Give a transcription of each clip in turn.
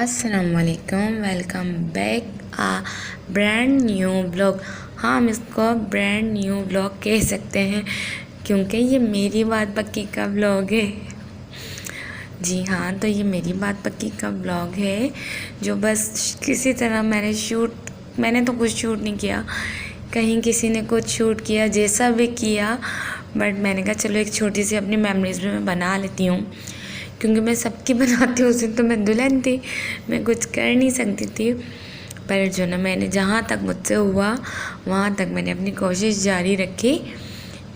अस्सलामुअलैकुम, welcome back आ brand new blog. हाँ, हम इसको ब्रांड न्यू ब्लॉग कह सकते हैं क्योंकि ये मेरी बात पक्की का ब्लॉग है। जी हाँ, तो ये मेरी बात पक्की का ब्लॉग है जो बस किसी तरह मैंने तो कुछ शूट नहीं किया, कहीं किसी ने कुछ शूट किया, जैसा भी किया, बट मैंने कहा चलो एक छोटी सी अपनी मेमोरीज भी मैं बना लेती हूँ क्योंकि मैं सबकी बनाती हूँ। उस दिन तो मैं दुल्हन थी, मैं कुछ कर नहीं सकती थी, पर जो ना मैंने जहाँ तक मुझसे हुआ वहाँ तक मैंने अपनी कोशिश जारी रखी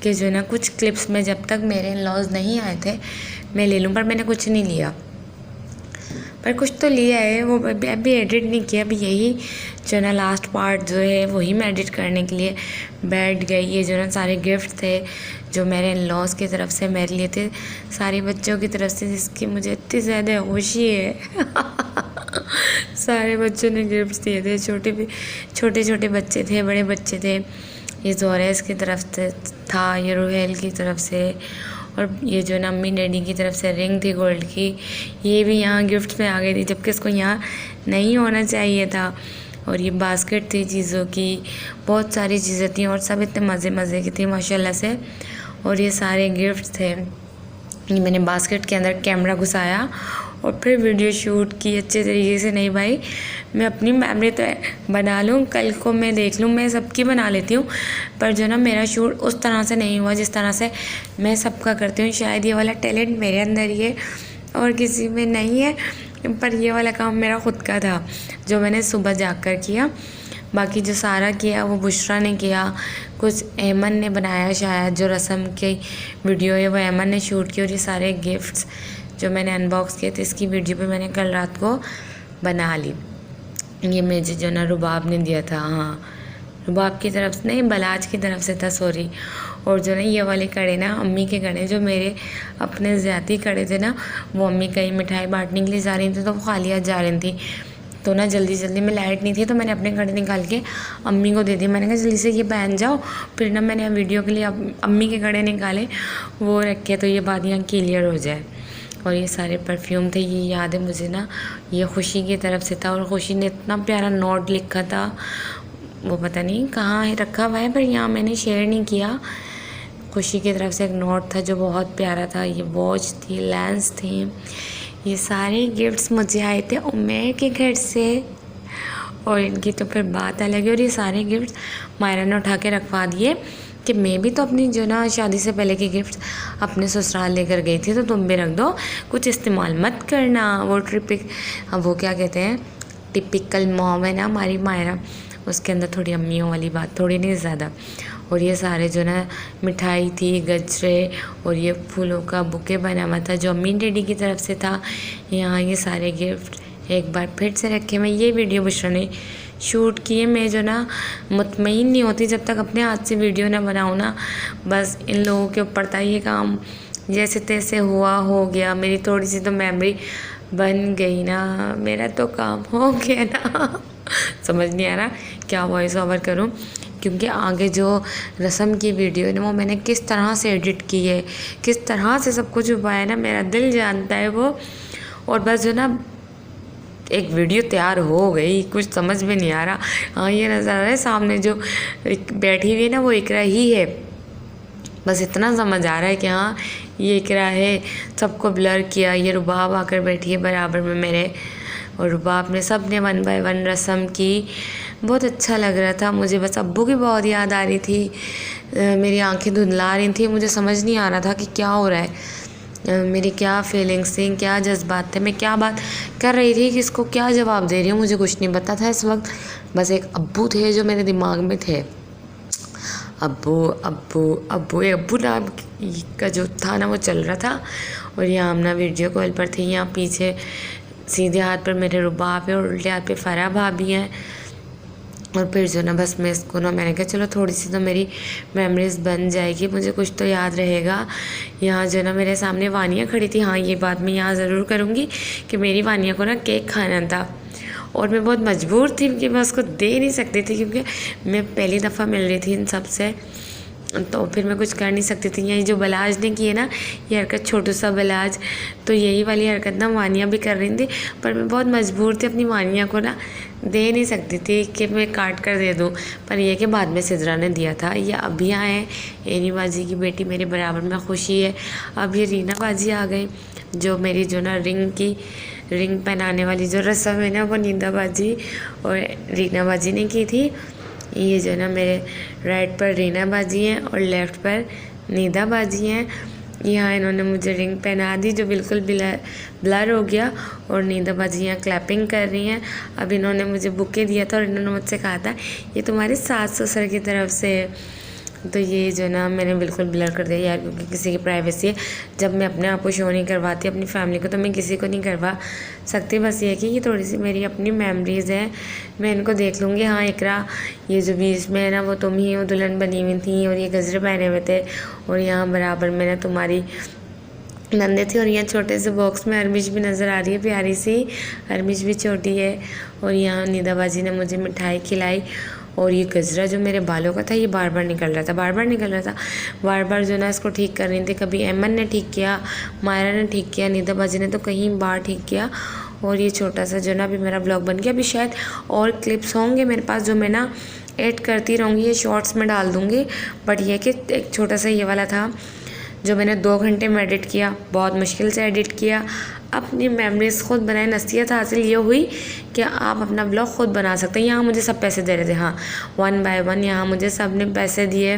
कि जो ना कुछ क्लिप्स में जब तक मेरे इन-लॉज़ नहीं आए थे मैं ले लूँ, पर मैंने कुछ नहीं लिया, पर कुछ तो लिया है। वो अभी एडिट नहीं किया, अभी यही जो ना लास्ट पार्ट जो है वही मैं एडिट करने के लिए बैठ गई। ये जो ना सारे गिफ्ट थे जो मेरे इन-लॉज़ की तरफ से मेरे लिए थे, सारे बच्चों की तरफ से, जिसकी मुझे इतनी ज़्यादा खुशी है। सारे बच्चों ने गिफ्ट दिए थे, छोटे छोटे बच्चे थे, बड़े बच्चे थे। ये जोरेस की तरफ से था, ये रोहेल की तरफ से, और ये जो ना अम्मी डैडी की तरफ से रिंग थी गोल्ड की, ये भी यहाँ गिफ्ट में आ गई थी जबकि इसको यहाँ नहीं होना चाहिए था। और ये बास्केट थी चीज़ों की, बहुत सारी चीज़ें थी और सब इतने मज़े मज़े की थी माशाल्लाह से। और ये सारे गिफ्ट थे। ये मैंने बास्केट के अंदर कैमरा घुसाया और फिर वीडियो शूट की अच्छे तरीके से। नहीं भाई, मैं अपनी मेमोरी तो बना लूँ, कल को मैं देख लूँ, मैं सबकी बना लेती हूँ, पर जो ना मेरा शूट उस तरह से नहीं हुआ जिस तरह से मैं सबका करती हूँ। शायद ये वाला टैलेंट मेरे अंदर ही है और किसी में नहीं है, पर ये वाला काम मेरा ख़ुद का था जो मैंने सुबह जाकर किया। बाकी जो सारा किया वो बुशरा ने किया, कुछ अहमद ने बनाया, शायद जो रस्म की वीडियो है वो अहमद ने शूट की। और ये सारे गिफ्ट्स जो मैंने अनबॉक्स किए थे इसकी वीडियो भी मैंने कल रात को बना ली। ये मुझे जो ना रुबाब ने दिया था, हाँ रुबाब की तरफ से नहीं, बलाज की तरफ से था, सॉरी। और जो ना ये वाले कड़े ना अम्मी के कड़े जो मेरे अपने ज़्यादा कड़े थे ना, वो अम्मी कहीं मिठाई बांटने के लिए जा रही थी तो वो खाली हाथ जा रही थी, तो ना जल्दी में लाइट नहीं थी तो मैंने अपने कड़े निकाल के अम्मी को दे दिए। मैंने कहा जल्दी से ये पहन जाओ। फिर ना मैंने वीडियो के लिए अम्मी के कड़े निकाले, वो रखे तो ये बात यहाँ क्लियर हो जाए। और ये सारे परफ्यूम थे, ये याद है मुझे ना, ये खुशी की तरफ से था और खुशी ने इतना प्यारा नोट लिखा था, वो पता नहीं कहाँ है रखा हुआ है, पर यहाँ मैंने शेयर नहीं किया। खुशी की तरफ से एक नोट था जो बहुत प्यारा था। ये वॉच थी, लेंस थी, ये सारे गिफ्ट्स मुझे आए थे उमेर के घर से, और इनकी तो फिर बात अलग है। और ये सारे गिफ्ट्स मायरा ने उठा के रखवा दिए कि मैं भी तो अपनी जो ना शादी से पहले के गिफ्ट्स अपने ससुराल लेकर गई थी, तो तुम भी रख दो, कुछ इस्तेमाल मत करना। वो वो क्या कहते हैं, टिपिकल मॉम है ना हमारी मायरा, उसके अंदर थोड़ी अम्मियों वाली बात, थोड़ी नहीं ज़्यादा। और ये सारे जो ना मिठाई थी, गजरे, और ये फूलों का बुके बना हुआ था जो अम्मी डैडी की तरफ से था। यहाँ ये सारे गिफ्ट एक बार फिर से रखे। मैं ये वीडियो बुशरा ने शूट किए। मैं जो ना मुतमईन नहीं होती जब तक अपने हाथ से वीडियो ना बनाऊँ ना, बस इन लोगों के ऊपर था ये काम, जैसे तैसे हुआ हो गया, मेरी थोड़ी सी तो मेमोरी बन गई ना, मेरा तो काम हो गया ना। समझ नहीं आ रहा क्या वॉइस ओवर करूँ, क्योंकि आगे जो रस्म की वीडियो है ना वो मैंने किस तरह से एडिट की है, किस तरह से सब कुछ छुपाया ना, मेरा दिल जानता है वो। और बस जो ना एक वीडियो तैयार हो गई, कुछ समझ में नहीं आ रहा। हाँ, ये नज़र आ रहा है सामने जो बैठी हुई है ना वो इकरा ही है, बस इतना समझ आ रहा है कि हाँ ये इकरा है। सबको ब्लर किया, ये रुबाब आकर बैठी है बराबर में मेरे, और रुबाब ने सब ने 1 बाय 1 रस्म की। बहुत अच्छा लग रहा था मुझे, बस अब्बू की बहुत याद आ रही थी, मेरी आंखें धुंधला रही थी, मुझे समझ नहीं आ रहा था कि क्या हो रहा है, मेरी क्या फीलिंग्स थी, क्या जज्बात थे, मैं क्या बात कर रही थी, किसको क्या जवाब दे रही हूँ, मुझे कुछ नहीं पता था इस वक्त। बस एक अब्बू थे जो मेरे दिमाग में थे, अब्बू अब्बू अब्बू, एक अब्बू नाम का जो था ना वो चल रहा था। और यहाँ हम ना वीडियो कॉल पर थे, यहाँ पीछे सीधे हाथ पर मेरे रुबाब है और उल्टे हाथ पे फ़रा भाभी हैं। और फिर जो ना बस मैं इसको ना, मैंने कहा चलो थोड़ी सी तो मेरी मेमोरीज़ बन जाएगी, मुझे कुछ तो याद रहेगा। यहाँ जो ना मेरे सामने वानिया खड़ी थी, हाँ ये बात मैं यहाँ ज़रूर करूँगी कि मेरी वानिया को ना केक खाना था और मैं बहुत मजबूर थी कि मैं उसको दे नहीं सकती थी, क्योंकि मैं पहली दफ़ा मिल रही थी इन सब से। तो फिर मैं कुछ कर नहीं सकती थी। यही जो बलाज ने की है ना, ये हरकत छोटू सा बलाज, तो यही वाली हरकत ना वानिया भी कर रही थी, पर मैं बहुत मजबूर थी, अपनी वानिया को ना दे नहीं सकती थी कि मैं काट कर दे दूँ। पर यह कि बाद में सिद्रा ने दिया था। ये अभी आए हैं, एनी बाजी की बेटी मेरे बराबर में खुशी है। अब ये रीना बाजी आ गई, जो मेरी जो ना रिंग पहनाने वाली जो रस्म है ना, वो नींदा बाजी और रीना बाजी ने की थी। ये जो ना मेरे राइट पर रीना बाजी हैं और लेफ़्ट पर नीदा बाजी हैं। यहाँ इन्होंने मुझे रिंग पहना दी जो बिल्कुल ब्लर हो गया, और नीदा बाजी यहाँ क्लैपिंग कर रही हैं। अब इन्होंने मुझे बुके दिया था और इन्होंने मुझसे कहा था ये तुम्हारे सास ससुर की तरफ से है। तो ये जो ना मैंने बिल्कुल ब्लर कर दिया यार, क्योंकि किसी की प्राइवेसी है। जब मैं अपने आप को शो नहीं करवाती अपनी फैमिली को, तो मैं किसी को नहीं करवा सकती। बस ये है कि ये थोड़ी सी मेरी अपनी मेमोरीज़ हैं, मैं इनको देख लूँगी। हाँ इकरा, ये जो बीच में है ना वो तुम ही हो, दुल्हन बनी हुई थी और ये गजरे पहने हुए थे, और यहाँ बराबर में ना तुम्हारी नंदे थी, और यहाँ छोटे से बॉक्स में अरमिश भी नज़र आ रही है, प्यारी सी अरमिश भी छोटी है। और यहाँ निदाबाजी ने मुझे मिठाई खिलाई, और ये गजरा जो मेरे बालों का था ये बार बार निकल रहा था, बार बार जो ना इसको ठीक कर रही थी। कभी एमन ने ठीक किया, मायरा ने ठीक किया, निदाबाजी ने तो कहीं बार ठीक किया। और ये छोटा सा जो ना अभी मेरा ब्लॉग बन गया। अभी शायद और क्लिप्स होंगे मेरे पास जो मैं ना एड करती रहूँगी, ये शॉर्ट्स में डाल दूँगी। बट ये कि एक छोटा सा ये वाला था जो मैंने 2 घंटे में एडिट किया, बहुत मुश्किल से एडिट किया। अपनी मेमोरीज़ खुद बनाए। नसीहत हासिल ये हुई कि आप अपना ब्लॉग खुद बना सकते हैं। यहाँ मुझे सब पैसे दे रहे थे, हाँ 1 बाय 1 यहाँ मुझे सब ने पैसे दिए।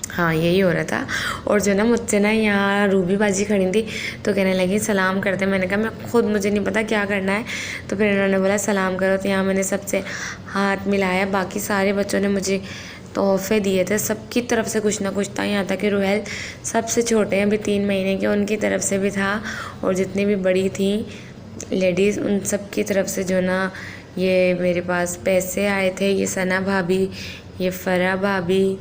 हाँ यही हो रहा था। और जो ना मुझसे ना यहाँ रूबी बाजी खड़ी थी, तो कहने लगी सलाम करते। मैंने कहा मैं खुद मुझे नहीं पता क्या करना है, तो फिर इन्होंने बोला सलाम करो। तो यहाँ मैंने सबसे हाथ मिलाया। बाकी सारे बच्चों ने मुझे तोहफे दिए थे, सबकी तरफ से कुछ ना कुछ था। यहाँ तक कि रुहैल सबसे छोटे हैं अभी 3 महीने के, उनकी तरफ से भी था। और जितनी भी बड़ी थी लेडीज़ उन सब की तरफ से जो ना ये मेरे पास पैसे आए थे। ये सना भाभी, ये फ़रा भाभी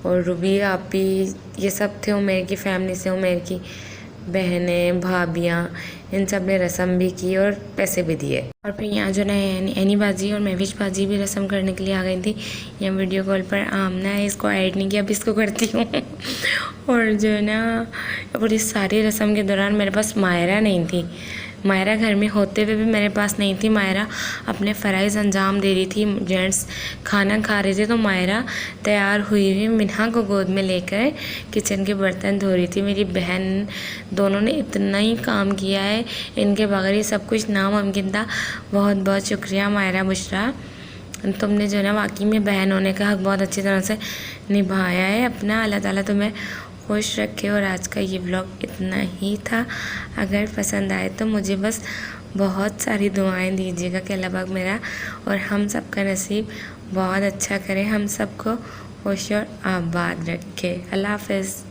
और रूबी आपी, ये सब थे उमेर की फैमिली से, उमेर की बहनें भाभियाँ, इन सब ने रस्म भी की और पैसे भी दिए। और फिर यहाँ जो ना एनी बाजी और महविश बाजी भी रस्म करने के लिए आ गई थी। यहाँ वीडियो कॉल पर आमना है, इसको ऐड नहीं किया, अब इसको करती हूँ। और जो ना और इस सारी रस्म के दौरान मेरे पास मायरा नहीं थी। मायरा घर में होते हुए भी मेरे पास नहीं थी। मायरा अपने फ़राइज़ अंजाम दे रही थी, जेंट्स खाना खा रहे थे, तो मायरा तैयार हुई हुई मिन्हा को गोद में लेकर किचन के बर्तन धो रही थी। मेरी बहन दोनों ने इतना ही काम किया है, इनके बगैर ये सब कुछ नामुमकिन था। बहुत बहुत शुक्रिया मायरा बुशरा, तुमने जो ना वाकई में बहन होने का हक़ बहुत अच्छी तरह से निभाया है अपना। अल्लाह ताला तुम्हें खुश रखे। और आज का ये व्लॉग इतना ही था। अगर पसंद आए तो मुझे बस बहुत सारी दुआएं दीजिएगा कि अल्लाह पाक मेरा और हम सब का नसीब बहुत अच्छा करे, हम सबको खुश और आबाद रखे। अल्लाह हाफ़िज़।